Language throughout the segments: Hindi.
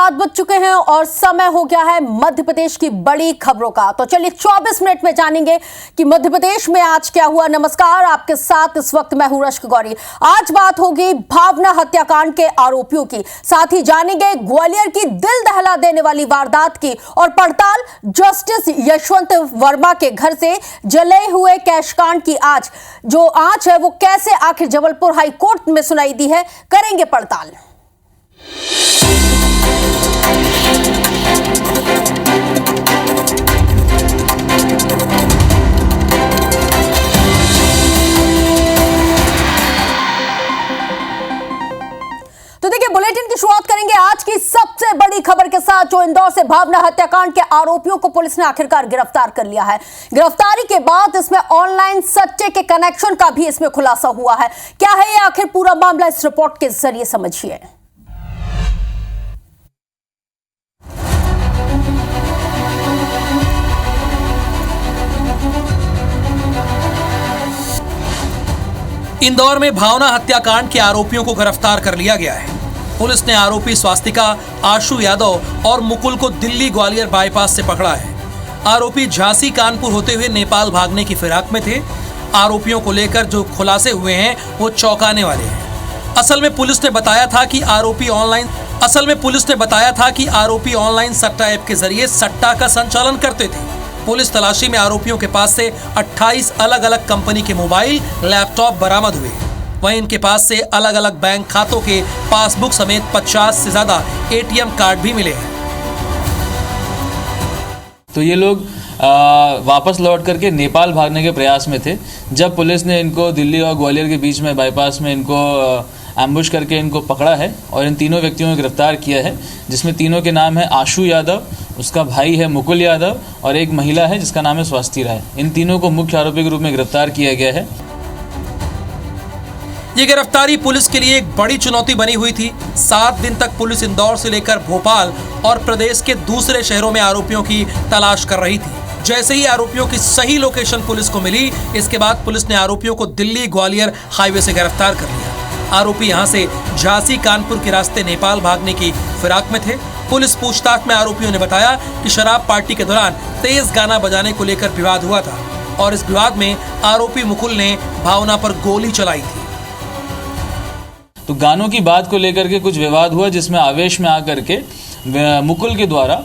7 बज चुके हैं और समय हो गया है मध्य प्रदेश की बड़ी खबरों का। तो चलिए 24 मिनट में जानेंगे कि मध्य प्रदेश में आज क्या हुआ। नमस्कार, आपके साथ इस वक्त मैं हूं रश्क गौरी। आज बात होगी भावना हत्याकांड के आरोपियों की, साथ ही जानेंगे ग्वालियर की दिल दहला देने वाली वारदात की और पड़ताल जस्टिस यशवंत वर्मा के घर से जले हुए कैशकांड की। आज जो आंच है वो कैसे आखिर जबलपुर हाई कोर्ट में सुनाई दी है, करेंगे पड़ताल। तो देखिए, बुलेटिन की शुरुआत करेंगे आज की सबसे बड़ी खबर के साथ, जो इंदौर से भावना हत्याकांड के आरोपियों को पुलिस ने आखिरकार गिरफ्तार कर लिया है। गिरफ्तारी के बाद इसमें ऑनलाइन सट्टे के कनेक्शन का भी इसमें खुलासा हुआ है। क्या है ये आखिर पूरा मामला, इस रिपोर्ट के जरिए समझिए। इंदौर में भावना हत्याकांड के आरोपियों को गिरफ्तार कर लिया गया है। पुलिस ने आरोपी स्वास्तिका, आशु यादव और मुकुल को दिल्ली ग्वालियर बाईपास से पकड़ा है। आरोपी झांसी कानपुर होते हुए नेपाल भागने की फिराक में थे। आरोपियों को लेकर जो खुलासे हुए हैं वो चौंकाने वाले हैं। असल में पुलिस ने बताया था कि आरोपी ऑनलाइन सट्टा ऐप के जरिए सट्टा का संचालन करते थे। पुलिस तलाशी में आरोपियों के पास से 28 अलग अलग कंपनी के मोबाइल, लैपटॉप बरामद हुए। वहीं इनके पास से अलग अलग बैंक खातों के पासबुक समेत 50 से ज्यादा एटीएम कार्ड भी मिले हैं। तो ये लोग वापस लौट करके नेपाल भागने के प्रयास में थे। जब पुलिस ने इनको दिल्ली और ग्वालियर के बीच में बाईपास में इनको एम्बुश करके इनको पकड़ा है और इन तीनों व्यक्तियों को गिरफ्तार किया है, जिसमें तीनों के नाम है आशु यादव, उसका भाई है मुकुल यादव और एक महिला है जिसका नाम है स्वास्ति राय। इन तीनों को मुख्य आरोपी के रूप में गिरफ्तार किया गया है। ये गिरफ्तारी पुलिस के लिए एक बड़ी चुनौती बनी हुई थी। 7 दिन तक पुलिस इंदौर से लेकर भोपाल और प्रदेश के दूसरे शहरों में आरोपियों की तलाश कर रही थी। जैसे ही आरोपियों की सही लोकेशन पुलिस को मिली, इसके बाद पुलिस ने आरोपियों को दिल्ली ग्वालियर हाईवे से गिरफ्तार कर लिया। आरोपी यहां से झांसी कानपुर के रास्ते नेपाल भागने की फिराक में थे। पुलिस पूछताछ में आरोपियों ने बताया कि शराब पार्टी के दौरान तेज गाना बजाने को लेकर विवाद हुआ था और इस विवाद में आरोपी मुकुल ने भावना पर गोली चलाई थी। तो गानों की बात को लेकर के कुछ विवाद हुआ, जिसमें आवेश में आकर के मुकुल के द्वारा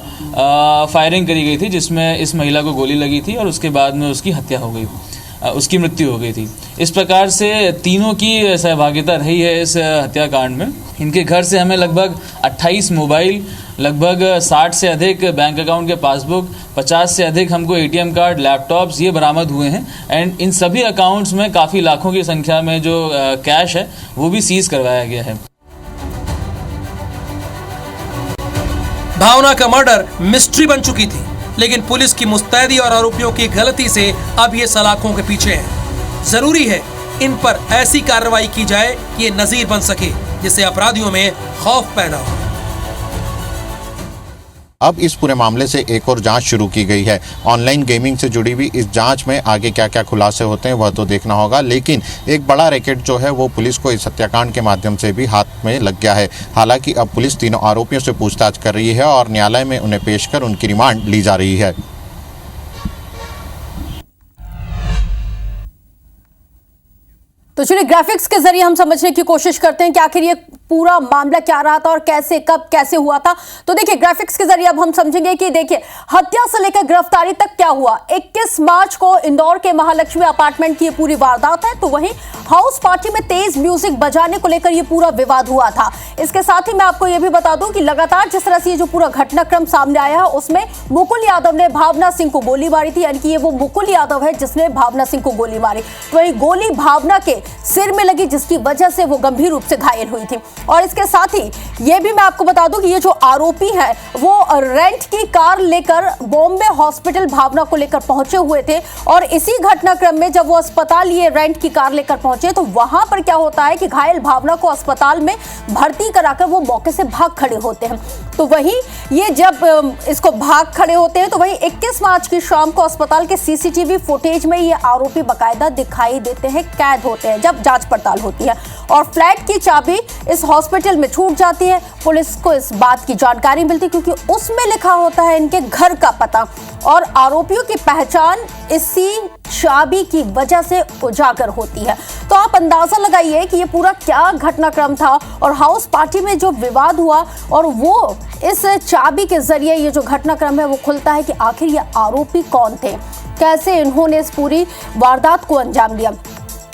फायरिंग करी गई थी, जिसमें इस महिला को गोली लगी थी और उसके बाद में उसकी हत्या हो गई, उसकी मृत्यु हो गई थी। इस प्रकार से तीनों की सहभागिता रही है इस हत्याकांड में। इनके घर से हमें लगभग 28 मोबाइल, लगभग 60 से अधिक बैंक अकाउंट के पासबुक, 50 से अधिक हमको एटीएम कार्ड, लैपटॉप्स ये बरामद हुए हैं। एंड इन सभी अकाउंट्स में काफ़ी लाखों की संख्या में जो कैश है वो भी सीज करवाया गया है। भावना का मर्डर मिस्ट्री बन चुकी थी, लेकिन पुलिस की मुस्तैदी और आरोपियों की गलती से अब ये सलाखों के पीछे है। जरूरी है इन पर ऐसी कार्रवाई की जाए कि ये नजीर बन सके, जिससे अपराधियों में खौफ पैदा हो। अब इस पूरे मामले से एक और जांच शुरू की गई है। ऑनलाइन गेमिंग से जुड़ी हुई इस जांच में आगे क्या क्या खुलासे होते हैं वह तो देखना होगा, लेकिन एक बड़ा रैकेट जो है वो पुलिस को इस हत्याकांड के माध्यम से भी हाथ में लग गया है। हालांकि अब पुलिस तीनों आरोपियों से पूछताछ कर रही है और न्यायालय में उन्हें पेश कर उनकी रिमांड ली जा रही है। तो चलिए ग्राफिक्स के जरिए हम समझने की कोशिश करते हैं कि आखिर ये पूरा मामला क्या रहा था और कैसे कब कैसे हुआ था। तो देखिए, ग्राफिक्स के जरिए अब हम समझेंगे कि देखिए हत्या से लेकर गिरफ्तारी तक क्या हुआ। 21 मार्च को इंदौर के महालक्ष्मी अपार्टमेंट की ये पूरी वारदात है। तो वहीं हाउस पार्टी में तेज म्यूजिक बजाने को लेकर ये पूरा विवाद हुआ था। इसके साथ ही मैं आपको ये भी बता दूं कि लगातार जिस तरह से ये जो पूरा घटनाक्रम सामने आया है, उसमें मुकुल यादव ने भावना सिंह को गोली मारी थी, यानी कि ये वो मुकुल यादव है जिसने भावना सिंह को गोली मारी। तो वही गोली भावना के सिर में लगी, जिसकी वजह से वो गंभीर रूप से घायल हुई थी। और इसके साथ ही ये भी मैं आपको बता दूं कि ये जो आरोपी है वो रेंट की कार लेकर बॉम्बे हॉस्पिटल भावना को लेकर पहुंचे हुए थे। और इसी घटनाक्रम में जब वो अस्पताल ये रेंट की कार लेकर पहुंचे, तो वहां पर क्या होता है कि घायल भावना को अस्पताल में भर्ती कराकर वो मौके से भाग खड़े होते हैं। तो वहीं ये जब इसको भाग खड़े होते हैं, तो वहीं 21 मार्च की शाम को अस्पताल के सीसीटीवी फुटेज में ये आरोपी बाकायदा दिखाई देते हैं, कैद होते हैं। है जब जांच पड़ताल होती है और फ्लैट की चाबी इस हॉस्पिटल में छूट जाती है। पुलिस को इस बात की जानकारी मिलती है क्योंकि उसमें लिखा होता है इनके घर का पता और आरोपियों की पहचान इसी चाबी की वजह से उजागर होती है। तो आप अंदाजा लगाइए कि ये पूरा क्या घटनाक्रम था और हाउस पार्टी में जो विवाद हुआ और वो इस चाबी के जरिए ये जो घटनाक्रम है वो खुलता है कि आखिर ये आरोपी कौन थे, कैसे इन्होंने इस पूरी वारदात को अंजाम दिया।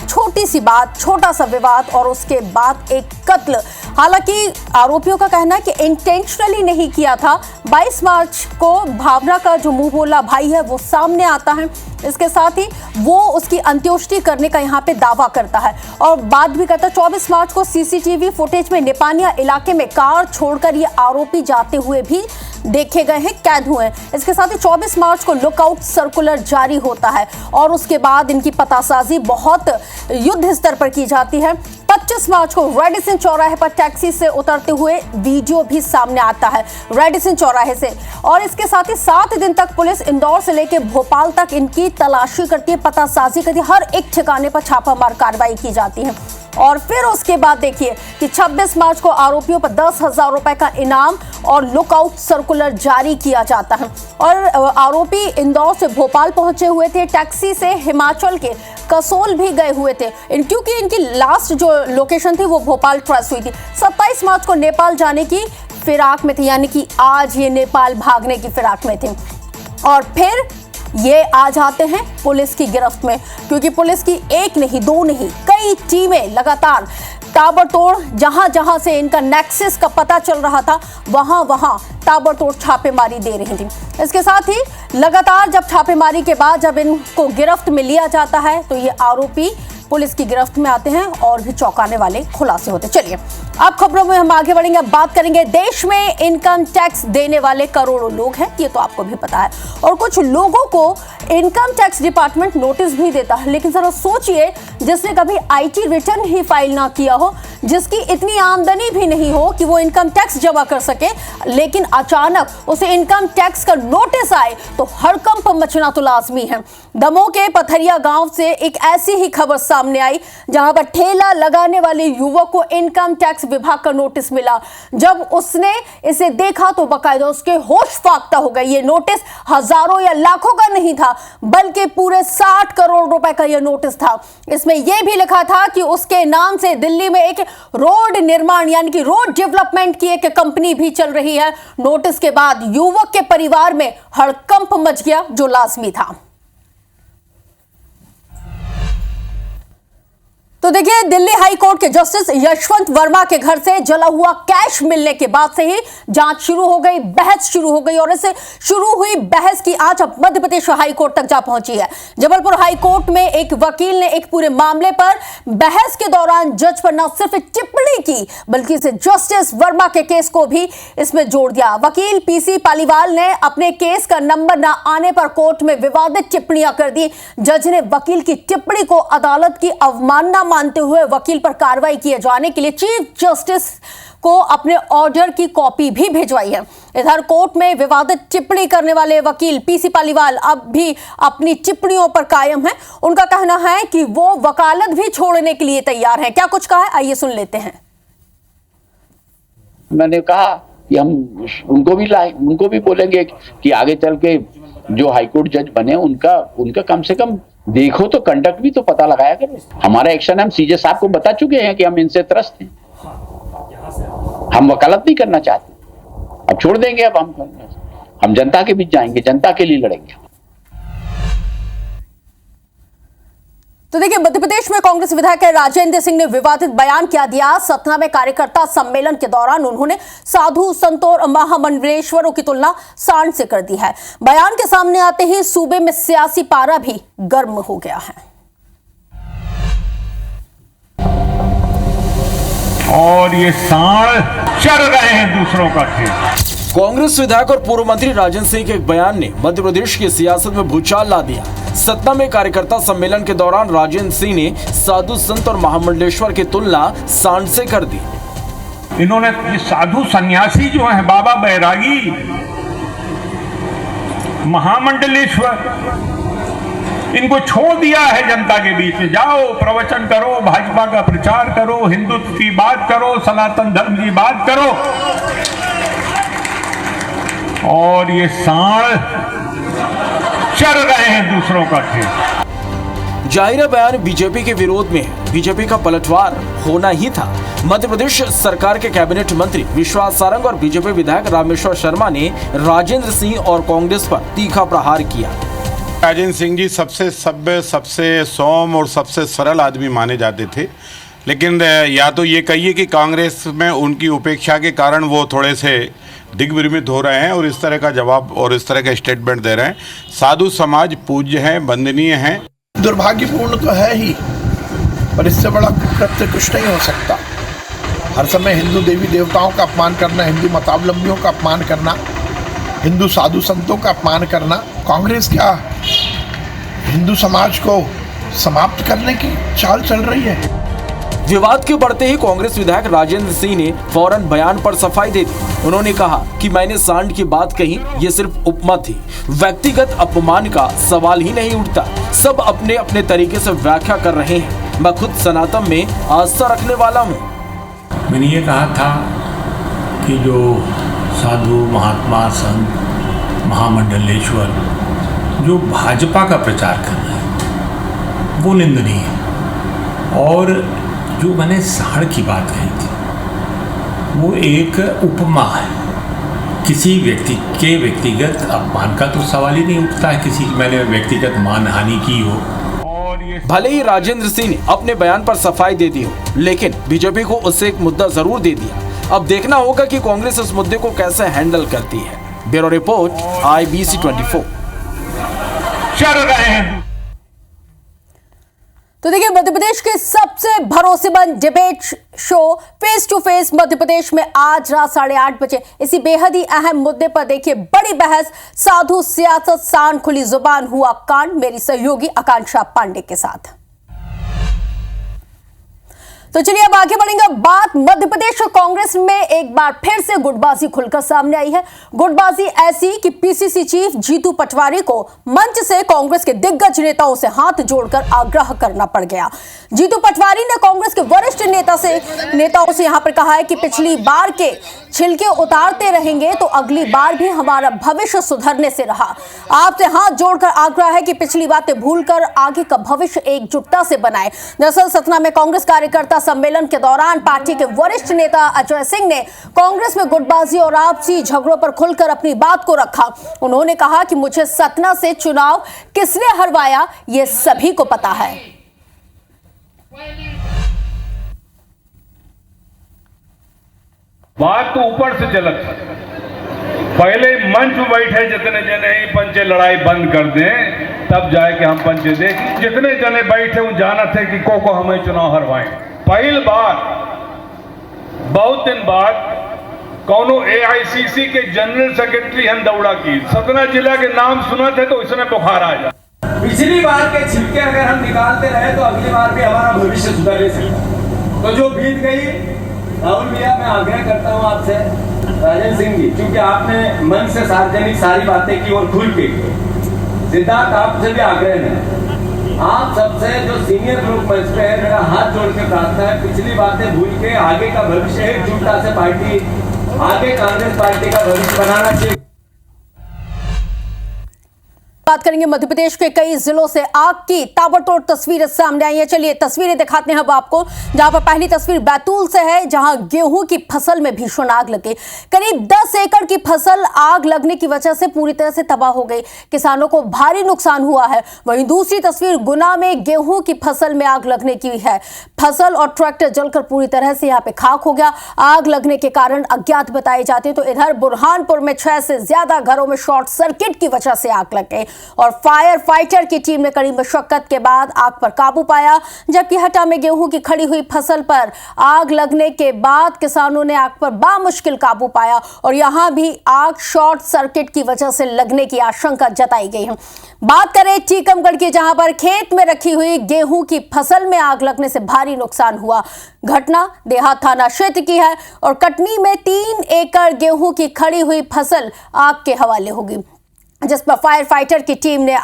छोटी सी बात, छोटा सा विवाद और उसके बाद एक कत्ल। हालांकि आरोपियों का कहना है कि इंटेंशनली नहीं किया था। 22 मार्च को भावना का जो मुंह बोला भाई है वो सामने आता है। इसके साथ ही वो उसकी अंत्येष्टि करने का यहाँ पे दावा करता है और बात भी करता है 24 मार्च को सीसीटीवी फुटेज में निपानिया इलाके में कार छोड़कर ये आरोपी जाते हुए भी देखे गए हैं, कैद हुए हैं। इसके साथ ही 24 मार्च को लुकआउट सर्कुलर जारी होता है और उसके बाद इनकी पतासाजी बहुत युद्ध स्तर पर की जाती है। 25 मार्च को रेडिसन चौराहे पर टैक्सी से उतरते हुए वीडियो भी सामने आता है रेडिसन चौराहे से और इसके साथ ही 7 दिन तक पुलिस इंदौर से लेकर भोपाल तक इनकी तलाशी करती है, पतासाजी करती है, हर एक ठिकाने पर छापामार कार्रवाई की जाती है। और फिर उसके बाद देखिए कि 26 मार्च को आरोपियों पर 10,000 रुपए का इनाम और लुकआउट सर्कुलर जारी किया जाता है और आरोपी इंदौर से भोपाल पहुंचे हुए थे, टैक्सी से हिमाचल के कसोल भी गए हुए थे क्योंकि इनकी लास्ट जो लोकेशन थी वो भोपाल ट्रेस हुई थी। 27 मार्च को नेपाल जाने की फिराक में थे, यानी कि आज ये नेपाल भागने की फिराक में थे और फिर ये आ जाते हैं पुलिस की गिरफ्त में क्योंकि पुलिस की एक नहीं, दो नहीं, कई टीमें लगातार ताबड़तोड़ जहां जहां से इनका नेक्सस का पता चल रहा था वहां वहां ताबड़तोड़ छापेमारी दे रही थी। इसके साथ ही लगातार जब छापेमारी के बाद जब इनको गिरफ्त में लिया जाता है तो ये आरोपी पुलिस की गिरफ्त में आते हैं और भी चौंकाने वाले खुलासे होते। चलिए अब खबरों में हम आगे बढ़ेंगे, अब बात करेंगे देश में इनकम टैक्स देने वाले करोड़ों लोग हैं, ये तो आपको भी पता है और कुछ लोगों को इनकम टैक्स डिपार्टमेंट नोटिस भी देता है। लेकिन जरा सोचिए जिसने कभी आईटी रिटर्न ही फाइल ना किया हो, जिसकी इतनी आमदनी भी नहीं हो कि वो इनकम टैक्स जमा कर सके, लेकिन अचानक उसे इनकम टैक्स का नोटिस आए तो हड़कंप मचना तो लाजमी है। दमोह के पथरिया गांव से एक ऐसी ही खबर सामने आई जहां पर ठेला लगाने वाले युवक को इनकम टैक्स विभाग का नोटिस मिला। जब उसने इसे देखा तो बकायदा उसके होश फाख्ता हो गए। ये नोटिस हजारों या लाखों का नहीं था बल्कि पूरे 60 करोड़ रुपए का यह नोटिस था। इसमें यह भी लिखा था कि उसके नाम से दिल्ली में एक रोड निर्माण यानी कि रोड डेवलपमेंट की एक कंपनी भी चल रही है। नोटिस के बाद युवक के परिवार में हड़कंप मच गया जो लाजमी था। तो देखिए दिल्ली हाई कोर्ट के जस्टिस यशवंत वर्मा के घर से जला हुआ कैश मिलने के बाद से ही जांच शुरू हो गई, बहस शुरू हो गई और इससे शुरू हुई बहस की आंच अब मध्य प्रदेश हाई कोर्ट तक जा पहुंची है। जबलपुर हाई कोर्ट में एक वकील ने एक पूरे मामले पर बहस के दौरान जज पर न सिर्फ टिप्पणी की बल्कि इसे जस्टिस वर्मा के केस को भी इसमें जोड़ दिया। वकील पीसी पालीवाल ने अपने केस का नंबर न आने पर कोर्ट में विवादित टिप्पणियां कर दी। जज ने वकील की टिप्पणी को अदालत की अवमानना मानते हुए वकील पर कार्रवाई किए जाने के लिए चीफ जस्टिस को अपने ऑर्डर की कॉपी भी भिजवाई है। इधर कोर्ट में विवादित टिप्पणी करने वाले वकील पीसी पालीवाल अब भी अपनी टिप्पणियों पर कायम हैं। उनका कहना है कि वो वकालत भी छोड़ने के लिए तैयार हैं। क्या कुछ कहा है आइए सुन लेते हैं। मैंने कहा कि हम उनको भी बोलेंगे कि आगे चल के जो हाईकोर्ट जज बने उनका कम से कम देखो तो कंडक्ट भी तो पता लगाया करो। हमारा एक्शन हम सीजे साहब को बता चुके हैं कि हम इनसे त्रस्त हैं, हम वकालत नहीं करना चाहते। अब छोड़ देंगे, अब हम जनता के बीच जाएंगे, जनता के लिए लड़ेंगे। तो देखिए मध्य प्रदेश में कांग्रेस विधायक राजेंद्र सिंह ने विवादित बयान क्या दिया। सतना में कार्यकर्ता सम्मेलन के दौरान उन्होंने साधु संतों और महामंडलेश्वरों की तुलना सांड से कर दी है। बयान के सामने आते ही सूबे में सियासी पारा भी गर्म हो गया है और ये सांड चल रहे हैं दूसरों का खेल। कांग्रेस विधायक और पूर्व मंत्री राजेंद्र सिंह के एक बयान ने मध्य प्रदेश की सियासत में भूचाल ला दिया। सतना में कार्यकर्ता सम्मेलन के दौरान राजेंद्र सिंह ने साधु संत और महामंडलेश्वर की तुलना सांड से कर दी। इन्होंने ये साधु सन्यासी जो हैं, बाबा बैरागी, महामंडलेश्वर, इनको छोड़ दिया है जनता के बीच में। जाओ प्रवचन करो, भाजपा का प्रचार करो, हिंदुत्व की बात करो, सनातन धर्म की बात करो, और ये सांड चर रहे हैं दूसरों का खेल। जाहिर बयान बीजेपी के विरोध में है। बीजेपी का पलटवार होना ही था। मध्य प्रदेश सरकार के कैबिनेट मंत्री विश्वास सारंग और बीजेपी विधायक रामेश्वर शर्मा ने राजेंद्र सिंह और कांग्रेस पर तीखा प्रहार किया। राजेंद्र सिंह जी सबसे सभ्य, सबसे सौम्य और सबसे सरल आदमी माने जाते थे, लेकिन या तो ये कहिए कि कांग्रेस में उनकी उपेक्षा के कारण वो थोड़े से दिग्भ्रमित हो रहे हैं और इस तरह का जवाब और इस तरह का स्टेटमेंट दे रहे हैं। साधु समाज पूज्य हैं, वंदनीय हैं। दुर्भाग्यपूर्ण तो है ही, पर इससे बड़ा कृत्य कुछ नहीं हो सकता। हर समय हिंदू देवी देवताओं का अपमान करना, हिंदू मतावलंबियों का अपमान करना, हिंदू साधु संतों का अपमान करना, कांग्रेस क्या हिंदू समाज को समाप्त करने की चाल चल रही है। विवाद के बढ़ते ही कांग्रेस विधायक राजेंद्र सिंह ने फौरन बयान पर सफाई दे दी। उन्होंने कहा कि मैंने सांड की बात कही, ये सिर्फ उपमा थी, व्यक्तिगत अपमान का सवाल ही नहीं उठता। सब अपने अपने तरीके से व्याख्या कर रहे हैं। मैं खुद सनातन में आस्था रखने वाला हूँ। मैंने ये कहा था कि जो साधु महात्मा संत महामंडलेश्वर जो भाजपा का प्रचार कर रहे हैं वो निंदनीय है, और जो मैंने सांड की बात कही थी वो एक उपमा है। किसी व्यक्ति के व्यक्तिगत अपमान का तो सवाल ही नहीं उठता है, किसी मैंने व्यक्तिगत मानहानि की हो। भले ही राजेंद्र सिंह ने अपने बयान पर सफाई दे दी हो, लेकिन बीजेपी को उससे एक मुद्दा जरूर दे दिया। अब देखना होगा कि कांग्रेस इस मुद्दे को कैसे हैंडल करती है। Bureau report, IBC 24। चल रहे हैं। तो देखिए, मध्य प्रदेश के सबसे भरोसेमंद debate show face to face Madhya Pradesh में आज रात 8:30 बजे इसी बेहद ही अहम मुद्दे पर देखिए बड़ी बहस, साधु सियासत सांड खुली जुबान हुआ कांड, मेरी सहयोगी आकांक्षा पांडे के साथ। तो चलिए अब आगे बढ़ेंगे। बात मध्य प्रदेश कांग्रेस में एक बार फिर से गुटबाजी खुलकर सामने आई है। गुटबाजी ऐसी कि पीसीसी चीफ जीतू पटवारी को मंच से कांग्रेस के दिग्गज नेताओं से हाथ जोड़कर आग्रह करना पड़ गया। जीतू पटवारी ने कांग्रेस के वरिष्ठ नेताओं से यहां पर कहा है कि पिछली बार के छिलके उतारते रहेंगे तो अगली बार भी हमारा भविष्य सुधरने से रहा। आपसे हाथ जोड़कर आग्रह है कि पिछली बातें भूलकर आगे का भविष्य एकजुटता से बनाए। दरअसल सतना में कांग्रेस कार्यकर्ता सम्मेलन के दौरान पार्टी के वरिष्ठ नेता अजय सिंह ने कांग्रेस में गुटबाजी और आपसी झगड़ों पर खुलकर अपनी बात को रखा। उन्होंने कहा कि मुझे सतना से चुनाव किसने हरवाया ये सभी को पता है। बात तो ऊपर से चलत है, पहले मंच में बैठे जितने जने ही पंचे लड़ाई बंद कर दें तब जाए कि हम पंचे देख। जितने जने बैठे वो जाना थे कि को हमें चुनाव हरवाएं। पहली बार बहुत दिन बाद कौनो AICC के जनरल सेक्रेटरी हम दौड़ा की सतना जिला के नाम सुना थे तो इसमें बुखार आ जाए। पिछली बार के छिलके अगर हम निकालते रहे तो अगली बार भी हमारा भविष्य सुधर नहीं सकता। तो जो बीत गई, राहुल भैया मैं आग्रह करता हूँ आपसे, राजेंद्र सिंह जी, क्योंकि आपने मन से सार्वजनिक सारी बातें की और खुल के, सिद्धार्थ आपसे भी आग्रह है, आप सबसे जो सीनियर लोग मंच पे है, मेरा हाथ जोड़ के प्रार्थना है, पिछली बातें भूल के आगे का भविष्य एकजुटता से पार्टी आगे कांग्रेस पार्टी का भविष्य बनाना चाहिए। बात करेंगे मध्य प्रदेश के कई जिलों से आग की ताबड़तोड़ तस्वीरें सामने आई है। चलिए तस्वीरें दिखाते हैं अब आपको, जहां पर पहली तस्वीर बैतूल से है, जहां गेहूं की फसल में भीषण आग लगी। करीब 10 एकड़ की फसल आग लगने की वजह से पूरी तरह से तबाह हो गई। किसानों को भारी नुकसान हुआ है। वहीं दूसरी तस्वीर गुना में गेहूं की फसल में आग लगने की है। फसल और ट्रैक्टर जलकर पूरी तरह से यहाँ पे खाक हो गया। आग लगने के कारण अज्ञात बताए जाते हैं। तो इधर बुरहानपुर में 6 से ज्यादा घरों में शॉर्ट सर्किट की वजह से आग लग गई और फायर फाइटर की टीम ने कड़ी मशक्कत के बाद आग पर काबू पाया। जबकि हटा में गेहूं की खड़ी हुई फसल पर आग लगने के बाद किसानों ने आग पर बामुश्किल काबू पाया और यहां भी आग शॉर्ट सर्किट की वजह से लगने की आशंका जताई गई है। बात करें टीकमगढ़ की, जहां पर खेत में रखी हुई गेहूं की फसल में आग लगने से भारी नुकसान हुआ। घटना देहात थाना क्षेत्र की है और कटनी में 3 एकड़ गेहूं की खड़ी हुई फसल आग के हवाले होगी, जिस पर फायर फाइटर की टीम ने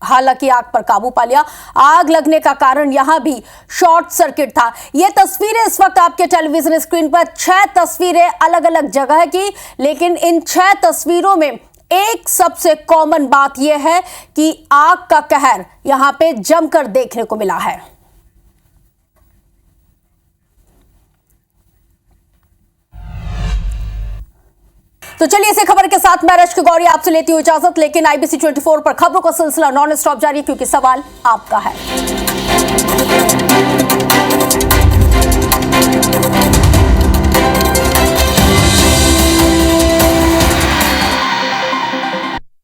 हालांकि आग पर काबू पा लिया। आग लगने का कारण यहां भी शॉर्ट सर्किट था। ये तस्वीरें इस वक्त आपके टेलीविजन स्क्रीन पर, 6 तस्वीरें अलग अलग जगह की, लेकिन इन 6 तस्वीरों में एक सबसे कॉमन बात यह है कि आग का कहर यहां पे जमकर देखने को मिला है। तो चलिए इसी खबर के साथ मैं रश्क गौरी आपसे लेती हूं इजाजत, लेकिन IBC 24 पर खबरों का सिलसिला नॉन स्टॉप जारी, क्योंकि सवाल आपका है।